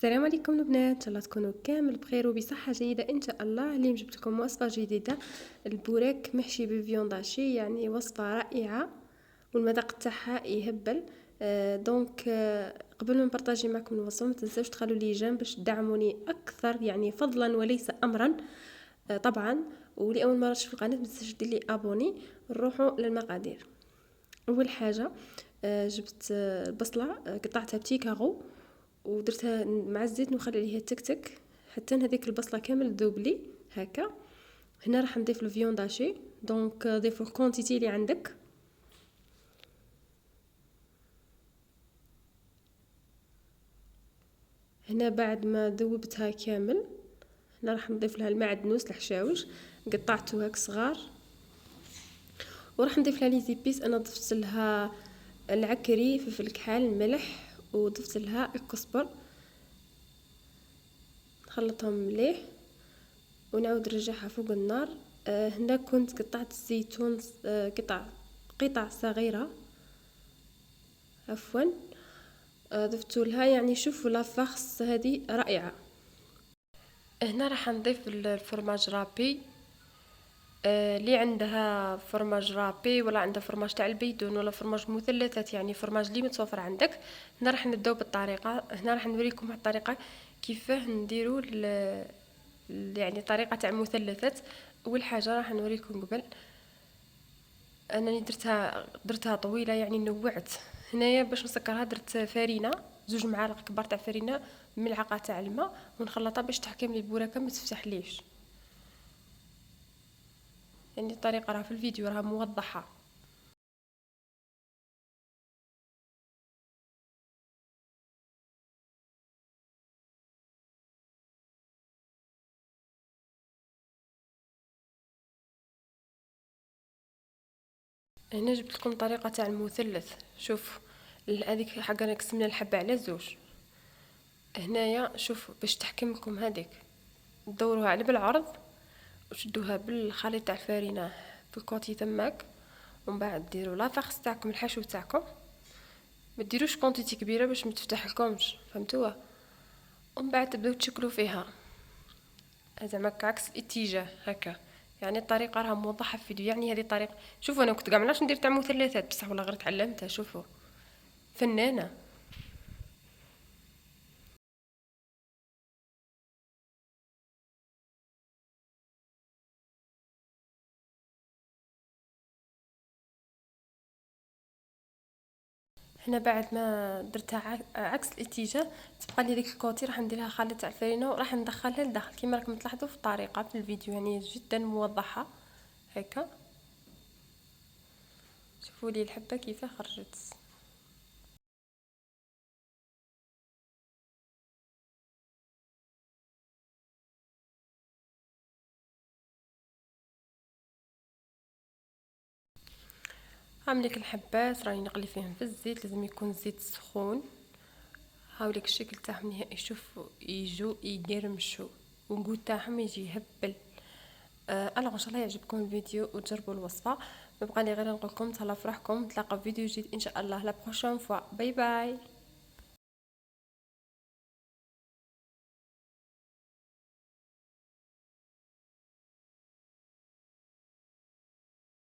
السلام عليكم البنات، ان شاء الله تكونوا كامل بخير وبصحه جيده ان شاء الله. اليوم جبت لكم وصفه جديده، البوراك محشي بالفيونداشي، يعني وصفه رائعه والمذاق تاعها يهبل. قبل ما نبارطاجي معكم الوصفه ما تنساوش تخلوا لي جنب باش تدعموني اكثر، يعني فضلا وليس امرا. طبعا ولاول مره تشوفوا القناه ما تنساوش دير لي ابوني. نروحوا للمقادير. اول حاجه جبت البصله، قطعتها بتي كاغو ودرتها مع الزيت نخلي عليها تكتك حتى هذيك البصله كامل تذوب لي هكا. هنا راح نضيف الفيون داشي، دونك ضيفوا الكونتيتي اللي عندك. هنا بعد ما ذوبتها كامل هنا راح نضيف لها المعدنوس الحشاوش قطعته هك صغار، وراح نضيف لها لي زيبيس. انا ضفت لها العكري، فلفل كحل، الملح، وضفت لها الكزبر. نخلطهم مليح ونعود نرجعها فوق النار. هنا كنت قطعت الزيتون قطع صغيرة عفوا، ضفت لها، يعني شوفوا لا فخص هذه رائعة. هنا راح نضيف الفرماج رابي، اللي عندها فرماج رابي ولا عندها فرماج تاع البيدون ولا فرماج مثلثات، يعني فرماج اللي متوفر عندك. هنا راح نبداو بالطريقه. هنا راح نوريكم الطريقه كيفاه نديروا يعني طريقه تاع مثلثات. اول حاجه راح نوريكم قبل انني درتها طويله، يعني نوعت. هنايا باش نسكرها درت فرينه، 2 معالق كبار تاع فرينه، ملعقه تاع الماء، ونخلطها باش تحكم لي البوراكه ما تفتحليش. يعني الطريقه راه في الفيديو راه موضحه. هنا جبت لكم طريقه تاع المثلث. شوف هذيك حقا قسمنا الحبه على 2. هنايا شوف باش تحكم لكم هذيك تدوروها على بالعرض وتشدوها بالخليط تاع الفرينه في الكوتي تماك، ومن بعد ديروا لافاخس تاعكم الحشو تاعكم. ما ديروش كونتيتي كبيره باش ما تفتح لكمش، فهمتوها؟ ومن بعد تبداو تشكلوا فيها زعما عكس الاتجاه هكا. يعني الطريقه راها موضحه في الفيديو. يعني هذه الطريقه، شوفوا انا كنت قاعده ندير تاع مثلثات بصح والله غير تعلمتها. شوفوا فنانه. هنا بعد ما درتها عكس الاتجاه تبقى لي ديك الكوتي راح نديرها خليط تاع الفرينه وراح ندخلها لداخل كيما راكم تلاحظوا في الطريقه في الفيديو، يعني جدا موضحه هكا. شوفوا لي الحبه كيف خرجت. هامليك الحبات راني نقلي فيهم في الزيت، لازم يكون الزيت سخون. هاوليك الشكل تاعهم نهائي، شوفوا يجوا يقرمشوا والقوت تاعهم يجي يهبل. الوغ ان شاء الله يعجبكم الفيديو وتجربوا الوصفه. ما بقى لي غير نقول لكم تهلا في روحكم، نتلاقاو في فيديو جديد ان شاء الله لا بروشين فوا. باي باي.